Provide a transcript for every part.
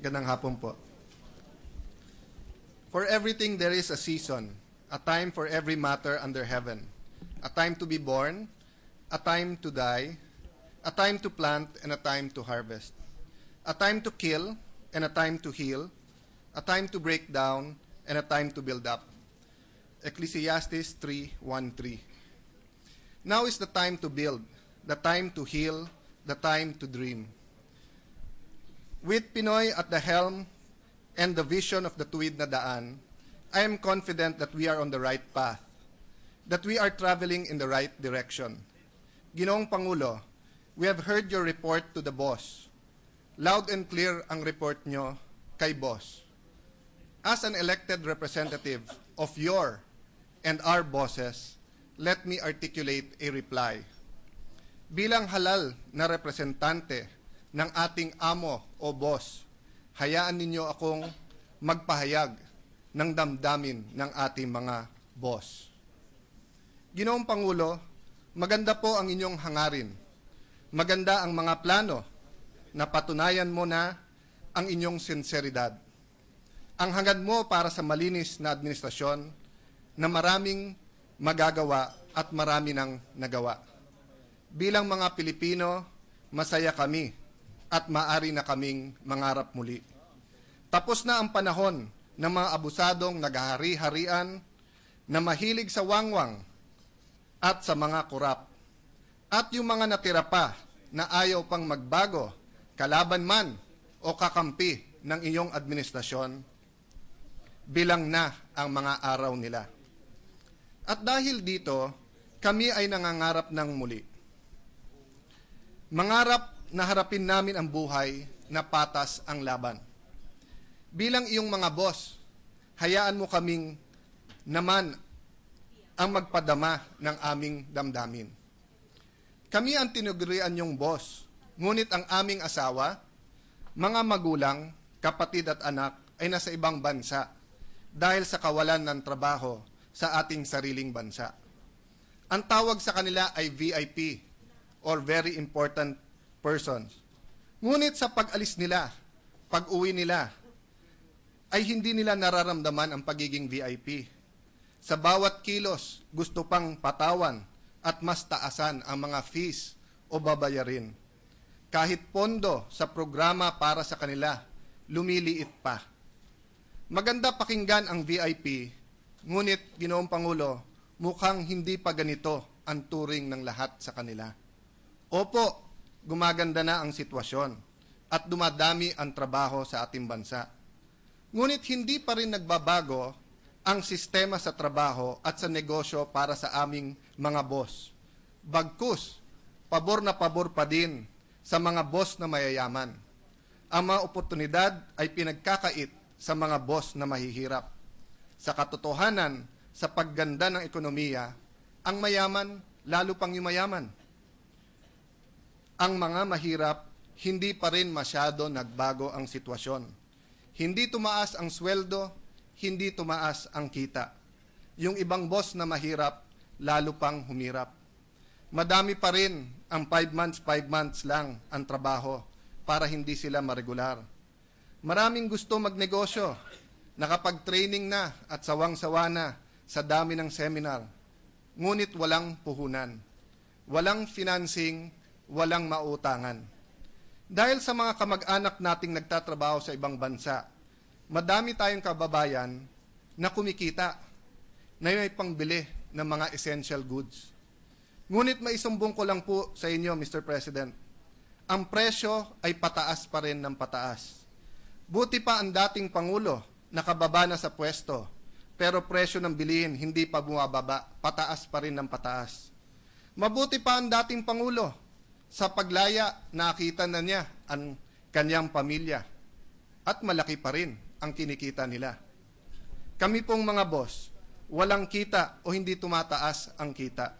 Gandang hapon po. For everything there is a season, a time for every matter under heaven, a time to be born, a time to die, a time to plant and a time to harvest, a time to kill and a time to heal, a time to break down and a time to build up. Ecclesiastes 3:1-3. Now is the time to build, the time to heal, the time to dream. With Pinoy at the helm and the vision of the tuwid na daan, I am confident that we are on the right path, that we are traveling in the right direction. Ginoong Pangulo, we have heard your report to the boss. Loud and clear ang report nyo kay boss. As an elected representative of your and our bosses, let me articulate a reply. Bilang halal na representante ng ating amo o boss, hayaan ninyo akong magpahayag ng damdamin ng ating mga boss. Ginoong Pangulo, maganda po ang inyong hangarin. Maganda ang mga plano na patunayan mo na ang inyong sinseridad. Ang hangad mo para sa malinis na administrasyon na maraming magagawa at marami nang nagawa. Bilang mga Pilipino, masaya kami at maari na kaming mangarap muli. Tapos na ang panahon ng mga abusadong naghahari-harian na mahilig sa wangwang at sa mga kurap. At yung mga natira pa na ayaw pang magbago, kalaban man o kakampi ng iyong administrasyon, bilang na ang mga araw nila. At dahil dito, kami ay nangangarap ng muli. Mangarap na harapin namin ang buhay na patas ang laban. Bilang iyong mga boss, hayaan mo kaming naman ang magpadama ng aming damdamin. Kami ang tinugurian niyong boss, ngunit ang aming asawa, mga magulang, kapatid at anak ay nasa ibang bansa dahil sa kawalan ng trabaho sa ating sariling bansa. Ang tawag sa kanila ay VIP or very important persons. Ngunit sa pag-alis nila, pag-uwi nila, ay hindi nila nararamdaman ang pagiging VIP. Sa bawat kilos, gusto pang patawan at mas taasan ang mga fees o babayarin. Kahit pondo sa programa para sa kanila, lumiliit pa. Maganda pakinggan ang VIP, ngunit Ginoong Pangulo, mukhang hindi pa ganito ang turing ng lahat sa kanila. Opo, gumaganda na ang sitwasyon at dumadami ang trabaho sa ating bansa. Ngunit hindi pa rin nagbabago ang sistema sa trabaho at sa negosyo para sa aming mga boss. Bagkus, pabor na pabor pa din sa mga boss na mayayaman. Ang mga oportunidad ay pinagkakait sa mga boss na mahihirap. Sa katotohanan, sa pagganda ng ekonomiya, ang mayaman lalo pang yumayaman. Ang mga mahirap, hindi pa rin masyado nagbago ang sitwasyon. Hindi tumaas ang sweldo, hindi tumaas ang kita. Yung ibang boss na mahirap, lalo pang humirap. Madami pa rin ang 5 months lang ang trabaho para hindi sila maregular. Maraming gusto magnegosyo, nakapag-training na at sawang-sawa na sa dami ng seminar. Ngunit walang puhunan, walang financing, walang mautangan. Dahil sa mga kamag-anak nating nagtatrabaho sa ibang bansa, madami tayong kababayan na kumikita, na may pangbili ng mga essential goods. Ngunit maisumbong ko lang po sa inyo, Mr. President, ang presyo ay pataas pa rin ng pataas. Buti pa ang dating Pangulo nakababa na sa pwesto, pero presyo ng bilihin hindi pa bumababa, pataas pa rin ng pataas. Mabuti pa ang dating Pangulo, sa paglaya nakita na niya ang kanyang pamilya at malaki pa rin ang kinikita nila. Kami pong mga boss, walang kita o hindi tumataas ang kita.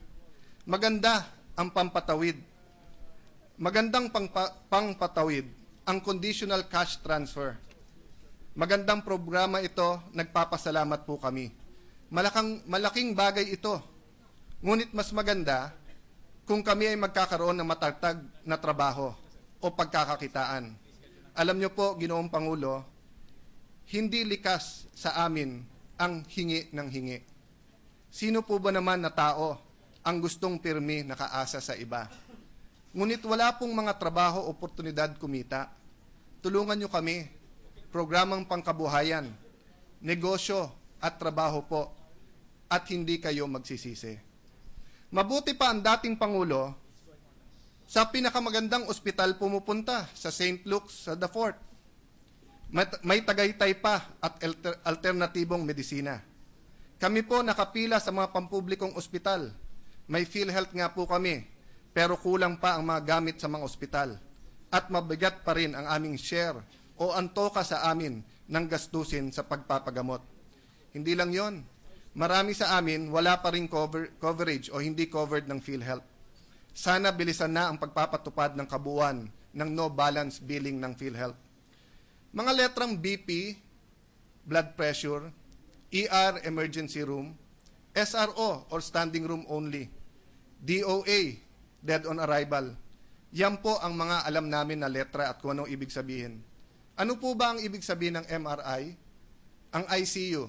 Maganda ang pampatawid. Magandang pangpatawid ang conditional cash transfer. Magandang programa ito, nagpapasalamat po kami. Malaking bagay ito. Ngunit mas maganda kung kami ay magkakaroon ng matatag na trabaho o pagkakakitaan. Alam niyo po, Ginoong Pangulo, hindi likas sa amin ang hingi ng hingi. Sino po ba naman na tao ang gustong pirmi nakaasa sa iba? Ngunit wala pong mga trabaho, oportunidad kumita. Tulungan niyo kami, programang pangkabuhayan, negosyo at trabaho po, at hindi kayo magsisisi. Mabuti pa ang dating Pangulo, sa pinakamagandang ospital pumupunta, sa St. Luke's sa the Fort. May Tagaytay pa at alternatibong medisina. Kami po nakapila sa mga pampublikong ospital. May PhilHealth nga po kami, pero kulang pa ang mga gamit sa mga ospital. At mabigat pa rin ang aming share o antoka sa amin ng gastusin sa pagpapagamot. Hindi lang yon, marami sa amin wala pa rin coverage o hindi covered ng PhilHealth. Sana bilisan na ang pagpapatupad ng kabuuan ng no balance billing ng PhilHealth. Mga letrang BP, blood pressure, ER emergency room, SRO or standing room only, DOA, dead on arrival. Yan po ang mga alam namin na letra at kung anong ibig sabihin. Ano po ba ang ibig sabihin ng MRI? Ang ICU,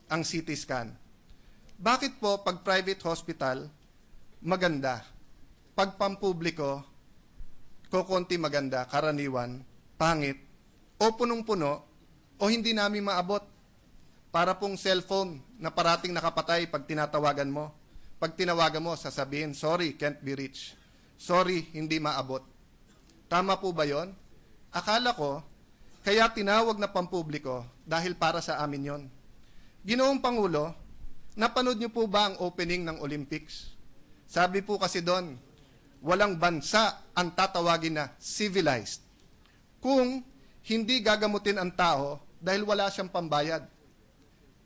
ang CT scan. Bakit po pag private hospital, maganda? Pag pampubliko, kokonti maganda, karaniwan, pangit, o punong-puno, o hindi namin maabot. Para pong cellphone na parating nakapatay pag tinatawagan mo. Pag tinawagan mo, sasabihin, sorry, can't be reached. Sorry, hindi maabot. Tama po ba yon? Akala ko, kaya tinawag na pampubliko dahil para sa amin yon. Ginoong Pangulo, napanood niyo po ba ang opening ng Olympics? Sabi po kasi doon, walang bansa ang tatawagin na civilized kung hindi gagamutin ang tao dahil wala siyang pambayad.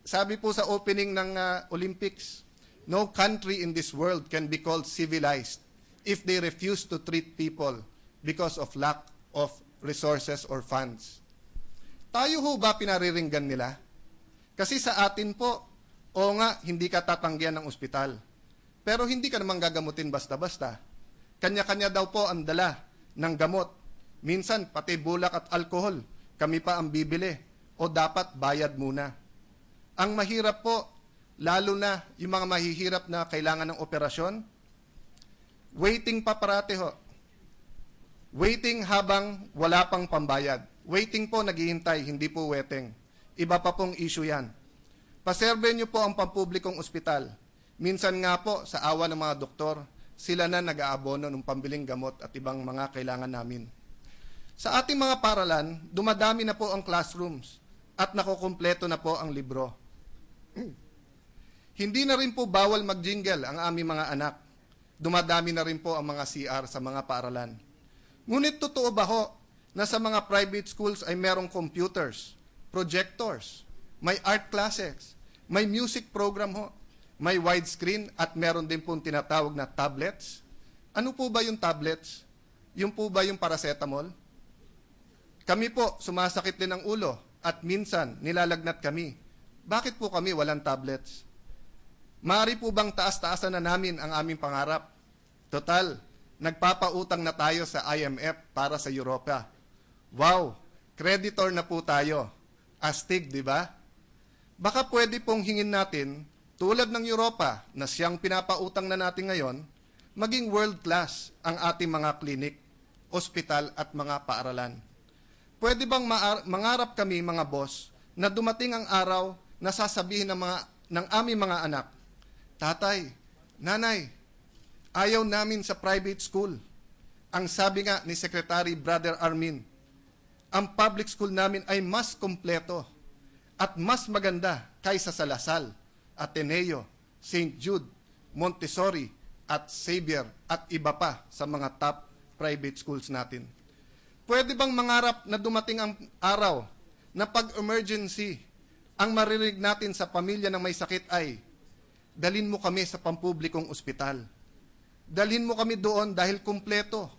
Sabi po sa opening ng Olympics, no country in this world can be called civilized if they refuse to treat people because of lack of resources or funds. Tayo ho ba pinariringgan nila? Kasi sa atin po, o nga, hindi ka tatanggihan ng ospital. Pero hindi ka naman gagamutin basta-basta. Kanya-kanya daw po ang dala ng gamot. Minsan, pati bulak at alkohol, kami pa ang bibili. O dapat bayad muna. Ang mahirap po, lalo na yung mga mahihirap na kailangan ng operasyon, waiting pa parati ho. Waiting habang wala pang pambayad. Waiting po, naghihintay, hindi po waiting. Iba pa pong issue yan. Paserve nyo po ang pampublikong ospital. Minsan nga po, sa awa ng mga doktor, sila na nag-aabono ng pambiling gamot at ibang mga kailangan namin. Sa ating mga paralan, dumadami na po ang classrooms at nakukumpleto na po ang libro. Hindi na rin po bawal mag-jingle ang aming mga anak. Dumadami na rin po ang mga CR sa mga paaralan. Ngunit totoo ba ho na sa mga private schools ay merong computers, projectors, may art classes, may music program ho, may widescreen at meron din pong tinatawag na tablets? Ano po ba yung tablets? Yung po ba yung paracetamol? Kami po, sumasakit din ang ulo at minsan nilalagnat kami. Bakit po kami walang tablets? Maaari po bang taas-taasan na namin ang aming pangarap? Total, nagpapautang na tayo sa IMF para sa Europa. Wow, creditor na po tayo. Astig, di ba? Baka pwede pong hingin natin, tulad ng Europa na siyang pinapautang na natin ngayon, maging world-class ang ating mga klinik, ospital at mga paaralan. Pwede bang mangarap kami mga boss na dumating ang araw na sasabihin ng aming mga anak, Tatay, Nanay, ayaw namin sa private school. Ang sabi nga ni Secretary Brother Armin, ang public school namin ay mas kompleto at mas maganda kaysa sa Lasal, Ateneo, St. Jude, Montessori at Xavier at iba pa sa mga top private schools natin. Pwede bang mangarap na dumating ang araw na pag-emergency, ang marinig natin sa pamilya ng may sakit ay, dalhin mo kami sa pampublikong ospital. Dalhin mo kami doon dahil kumpleto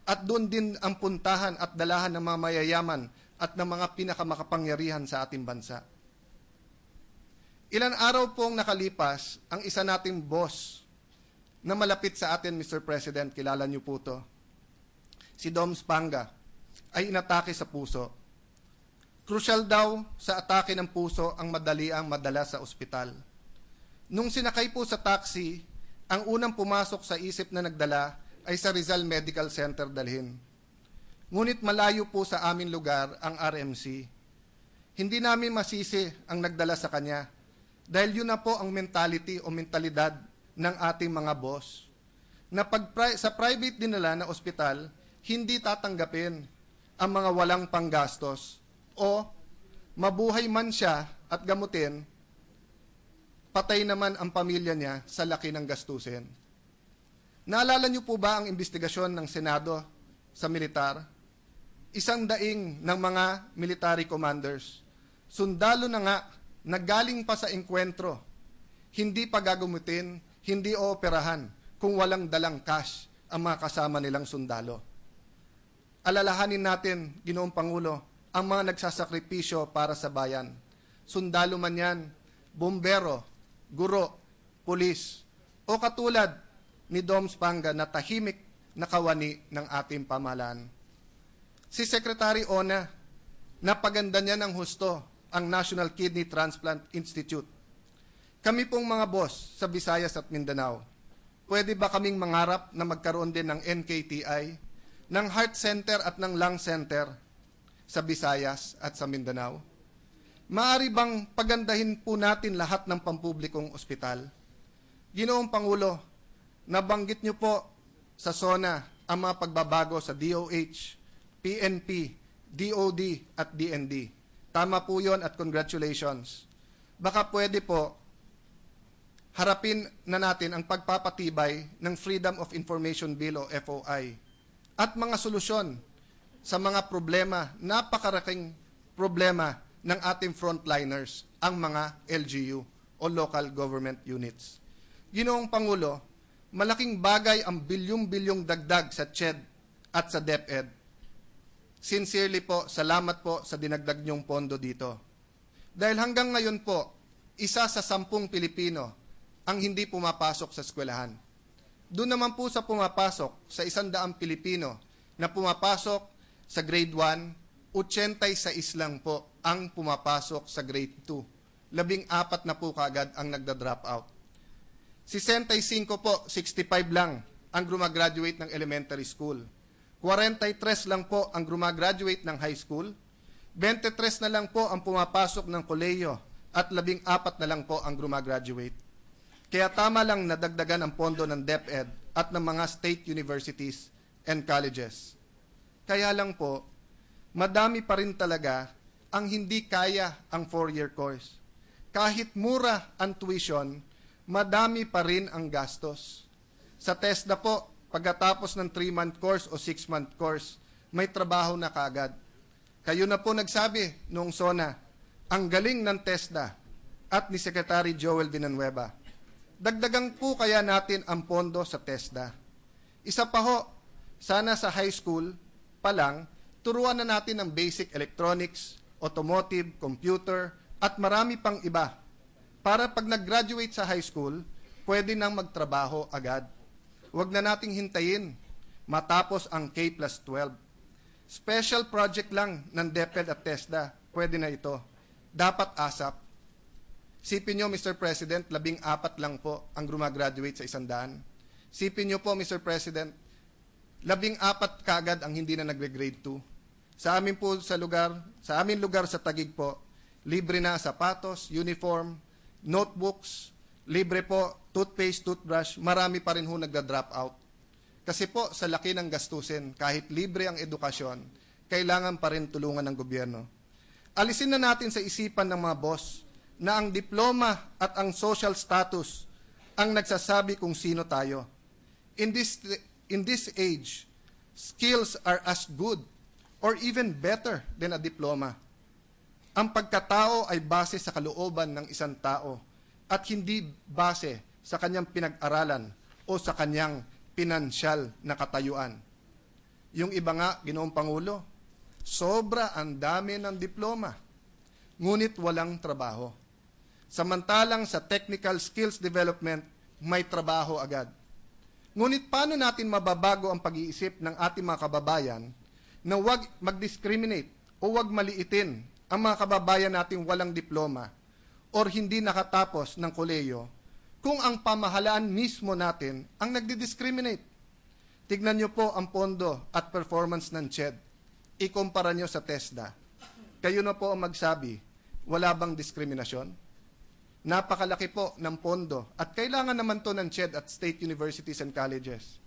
at doon din ang puntahan at dalahan ng mga mayayaman at ng mga pinakamakapangyarihan sa ating bansa. Ilan araw pong nakalipas, ang isa nating boss na malapit sa atin, Mr. President, kilala niyo po to, si Dom Spanga, ay inatake sa puso. Crucial daw sa atake ng puso ang madali ang madala sa ospital. Nung sinakay po sa taxi, ang unang pumasok sa isip na nagdala ay sa Rizal Medical Center dalhin. Ngunit malayo po sa aming lugar ang RMC. Hindi namin masisi ang nagdala sa kanya dahil yun na po ang mentality o mentalidad ng ating mga boss na sa private dinala na ospital, hindi tatanggapin ang mga walang panggastos o mabuhay man siya at gamutin, patay naman ang pamilya niya sa laki ng gastusin. Naalala niyo po ba ang investigasyon ng Senado sa militar? Isang daing ng mga military commanders, sundalo na nga, naggaling pa sa engkwentro, hindi pa gagumutin, hindi ooperahan kung walang dalang cash ang mga kasama nilang sundalo. Alalahanin natin, Ginoong Pangulo, ang mga nagsasakripisyo para sa bayan. Sundalo man yan, bombero, guro, pulis, o katulad ni Doms Panga na tahimik na kawani ng ating pamahalaan. Si Secretary Ona, napaganda niya ng husto ang National Kidney Transplant Institute. Kami pong mga boss sa Visayas at Mindanao, pwede ba kaming mangarap na magkaroon din ng NKTI, ng Heart Center at ng Lung Center sa Visayas at sa Mindanao? Maaari bang pagandahin po natin lahat ng pampublikong ospital? Ginoong Pangulo, nabanggit niyo po sa SONA ang mga pagbabago sa DOH, PNP, DOD at DND. Tama po yun at congratulations. Baka pwede po harapin na natin ang pagpapatibay ng Freedom of Information Bill o FOI at mga solusyon sa mga problema, napakaraking problema ng ating frontliners, ang mga LGU o Local Government Units. Ginoong Pangulo, malaking bagay ang bilyong-bilyong dagdag sa CHED at sa DepEd. Sincerely po, salamat po sa dinagdag niyong pondo dito. Dahil hanggang ngayon po, isa sa 10 Pilipino ang hindi pumapasok sa eskwelahan. Doon naman po sa pumapasok sa 100 Pilipino na pumapasok sa grade 1, 86 lang po ang pumapasok sa grade 2. 14 na po kagad ang nagda-drop out. 65 po, 65 lang ang grumagraduate ng elementary school. 43 lang po ang grumagraduate ng high school. 23 na lang po ang pumapasok ng kolehiyo at 14 na lang po ang grumagraduate. Kaya tama lang nadagdagan ang pondo ng DepEd at ng mga state universities and colleges. Kaya lang po, madami pa rin talaga ang hindi kaya ang 4-year course. Kahit mura ang tuition, madami pa rin ang gastos. Sa TESDA po, pagkatapos ng 3-month course o 6-month course, may trabaho na kaagad. Kayo na po nagsabi noong SONA, ang galing ng TESDA at ni Secretary Joel Villanueva. Dagdagan po kaya natin ang pondo sa TESDA. Isa pa ho, sana sa high school pa lang, turuan na natin ang basic electronics, automotive, computer, at marami pang iba. Para pag nag-graduate sa high school, pwede nang magtrabaho agad. Huwag na nating hintayin matapos ang K+12. Special project lang ng DepEd at TESDA, pwede na ito. Dapat ASAP. Sipin nyo, Mr. President, 14 lang po ang grumagraduate sa 100. Sipin nyo po, Mr. President, 14 kaagad ang hindi na nagre-grade 2. Sa amin po sa aming lugar sa Taguig po, libre na sapatos, uniform, notebooks, libre po, toothpaste, toothbrush, marami pa rin ho nagda-drop out. Kasi po, sa laki ng gastusin, kahit libre ang edukasyon, kailangan pa rin tulungan ng gobyerno. Alisin na natin sa isipan ng mga boss na ang diploma at ang social status ang nagsasabi kung sino tayo. In this age, skills are as good or even better than a diploma. Ang pagkatao ay base sa kalooban ng isang tao at hindi base sa kanyang pinag-aralan o sa kanyang pinansyal na katayuan. Yung iba nga, Ginoong Pangulo, sobra ang dami ng diploma, ngunit walang trabaho. Samantalang sa technical skills development, may trabaho agad. Ngunit paano natin mababago ang pag-iisip ng ating mga kababayan na huwag mag-discriminate o huwag maliitin ang mga kababayan nating walang diploma or hindi nakatapos ng kolehiyo kung ang pamahalaan mismo natin ang nagdi-discriminate. Tignan niyo po ang pondo at performance ng CHED. Ikumpara niyo sa TESDA. Kayo na po ang magsabi, wala bang diskriminasyon? Napakalaki po ng pondo at kailangan naman to ng CHED at state universities and colleges.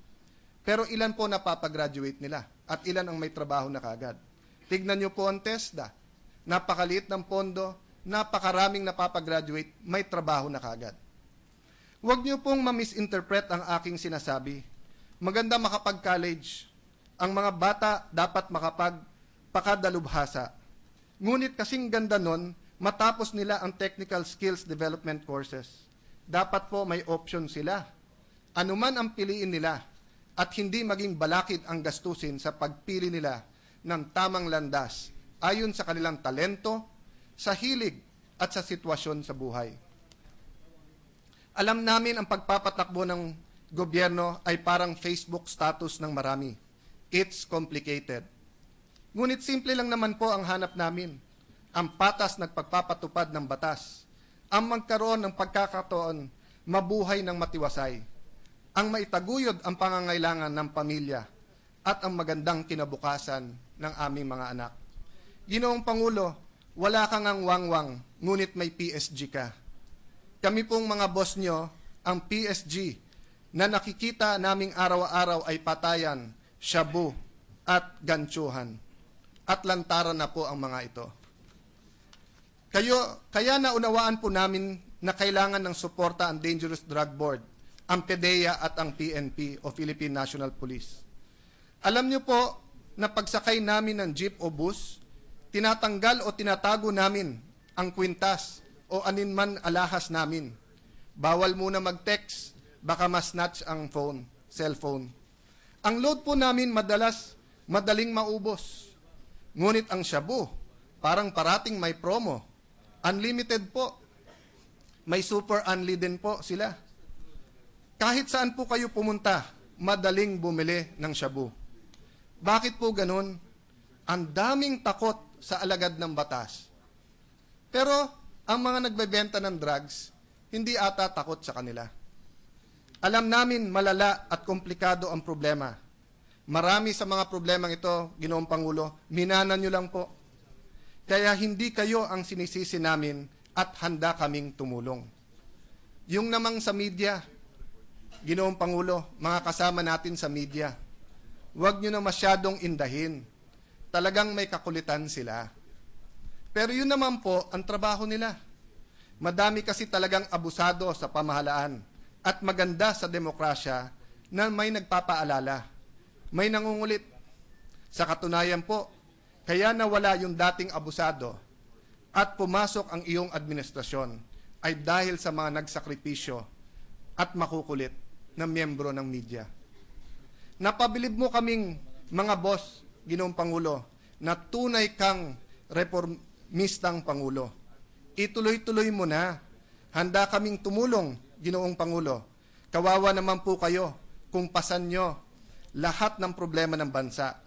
Pero ilan po napapagraduate nila at ilan ang may trabaho na kaagad? Tignan niyo po ang TESDA. Napakaliit ng pondo, napakaraming napapagraduate, may trabaho na kaagad. Huwag niyo pong ma-misinterpret ang aking sinasabi. Maganda makapag-college. Ang mga bata dapat makapagpakadalubhasa. Ngunit kasing ganda nun, matapos nila ang technical skills development courses. Dapat po may option sila. Anuman ang piliin nila at hindi maging balakid ang gastusin sa pagpili nila ng tamang landas ayon sa kanilang talento, sa hilig at sa sitwasyon sa buhay. Alam namin ang pagpapatakbo ng gobyerno ay parang Facebook status ng marami. It's complicated. Ngunit simple lang naman po ang hanap namin. Ang patas nagpagpapatupad ng batas. Ang magkaroon ng pagkakataon, mabuhay ng matiwasay. Ang maitaguyod ang pangangailangan ng pamilya at ang magandang kinabukasan ng aming mga anak. Ginoong Pangulo, wala kang ang wangwang, ngunit may PSG ka. Kami pong mga boss nyo, ang PSG, na nakikita naming araw-araw ay patayan, shabu, at ganchuhan. At lantaran na po ang mga ito. Kaya naunawaan po namin na kailangan ng suporta ang Dangerous Drug Board, ang PDEA at ang PNP o Philippine National Police. Alam niyo po na pagsakay namin ng jeep o bus, tinatanggal o tinatago namin ang kwintas o aninman alahas namin. Bawal muna mag-text, baka ma-snatch ang cellphone. Ang load po namin madaling maubos. Ngunit ang shabu, parang parating may promo. Unlimited po. May super unli din po sila. Kahit saan po kayo pumunta, madaling bumili ng shabu. Bakit po ganun? Ang daming takot sa alagad ng batas. Pero ang mga nagbebenta ng drugs, hindi ata takot sa kanila. Alam namin malala at komplikado ang problema. Marami sa mga problemang ito, Ginoong Pangulo, minanan nyo lang po. Kaya hindi kayo ang sinisisi namin at handa kaming tumulong. Yung namang sa media, Ginoong Pangulo, mga kasama natin sa media, huwag nyo na masyadong indahin. Talagang may kakulitan sila. Pero yun naman po ang trabaho nila. Madami kasi talagang abusado sa pamahalaan at maganda sa demokrasya na may nagpapaalala, may nangungulit. Sa katunayan po, kaya nawala yung dating abusado at pumasok ang iyong administrasyon ay dahil sa mga nagsakripisyo at makukulit na miyembro ng media. Napabilib mo kaming mga boss, Ginoong Pangulo, na tunay kang reformistang Pangulo. Ituloy-tuloy mo na. Handa kaming tumulong, Ginoong Pangulo. Kawawa naman po kayo kung pasan nyo lahat ng problema ng bansa.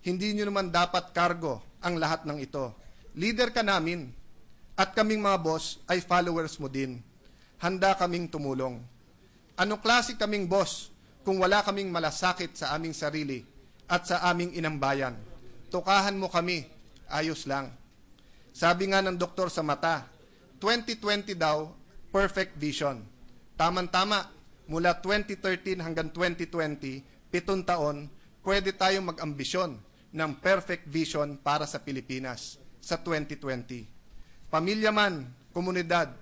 Hindi nyo naman dapat kargo ang lahat ng ito. Leader ka namin at kaming mga boss ay followers mo din. Handa kaming tumulong. Anong klase kaming boss kung wala kaming malasakit sa aming sarili at sa aming inambayan? Tukahan mo kami, ayos lang. Sabi nga ng doktor sa mata, 2020 daw, perfect vision. Tama-tama, mula 2013 hanggang 2020, 7 taon, pwede tayong mag-ambisyon ng perfect vision para sa Pilipinas sa 2020. Pamilya man, komunidad,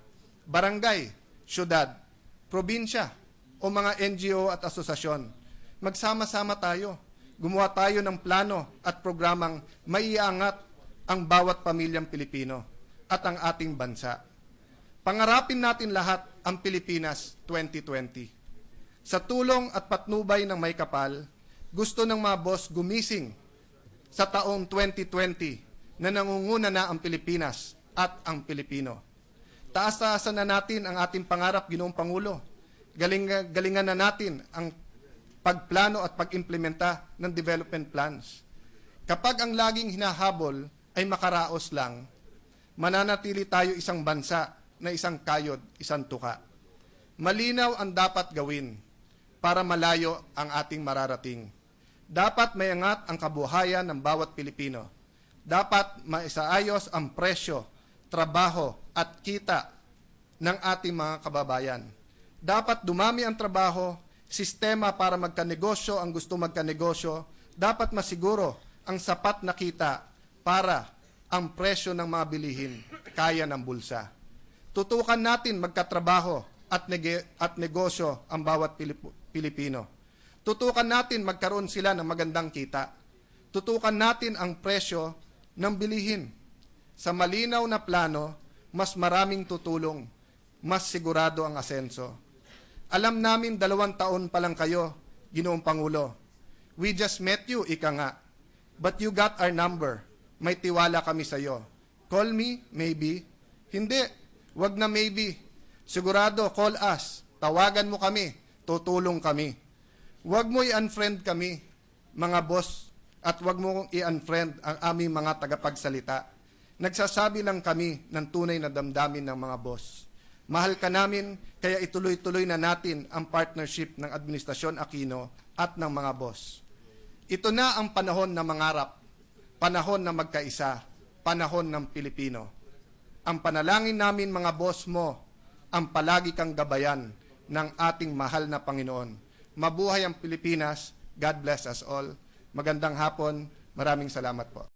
barangay, syudad, probinsya, o mga NGO at asosasyon, magsama-sama tayo. Gumawa tayo ng plano at programang maiangat ang bawat pamilyang Pilipino at ang ating bansa. Pangarapin natin lahat ang Pilipinas 2020. Sa tulong at patnubay ng may kapal, gusto ng mga boss gumising sa taong 2020 na nangunguna na ang Pilipinas at ang Pilipino. Taas-taasan na natin ang ating pangarap, Ginoong Pangulo. Galingan na natin ang pagplano at pag-implementa ng development plans. Kapag ang laging hinahabol ay makaraos lang, mananatili tayo isang bansa na isang kayod, isang tuka. Malinaw ang dapat gawin para malayo ang ating mararating. Dapat mayangat ang kabuhayan ng bawat Pilipino. Dapat maisaayos ang presyo, trabaho at kita ng ating mga kababayan. Dapat dumami ang trabaho, sistema para magkanegosyo ang gusto magkanegosyo. Dapat masiguro ang sapat na kita para ang presyo ng mga bilihin kaya ng bulsa. Tutukan natin magkatrabaho at negosyo ang bawat Pilipino. Tutukan natin magkaroon sila ng magandang kita. Tutukan natin ang presyo ng bilihin. Sa malinaw na plano, mas maraming tutulong, mas sigurado ang asenso. Alam namin 2 taon pa lang kayo, Ginoong Pangulo. We just met you, ika nga. But you got our number. May tiwala kami sa iyo. Call me, maybe. Hindi, wag na maybe. Sigurado, call us. Tawagan mo kami. Tutulong kami. Wag mo i-unfriend kami, mga boss, at wag mo i-unfriend ang aming mga tagapagsalita. Nagsasabi lang kami ng tunay na damdamin ng mga boss. Mahal ka namin, kaya ituloy-tuloy na natin ang partnership ng Administrasyon Aquino at ng mga boss. Ito na ang panahon na mangarap, panahon na magkaisa, panahon ng Pilipino. Ang panalangin namin mga boss mo, ang palagi kang gabayan ng ating mahal na Panginoon. Mabuhay ang Pilipinas. God bless us all. Magandang hapon. Maraming salamat po.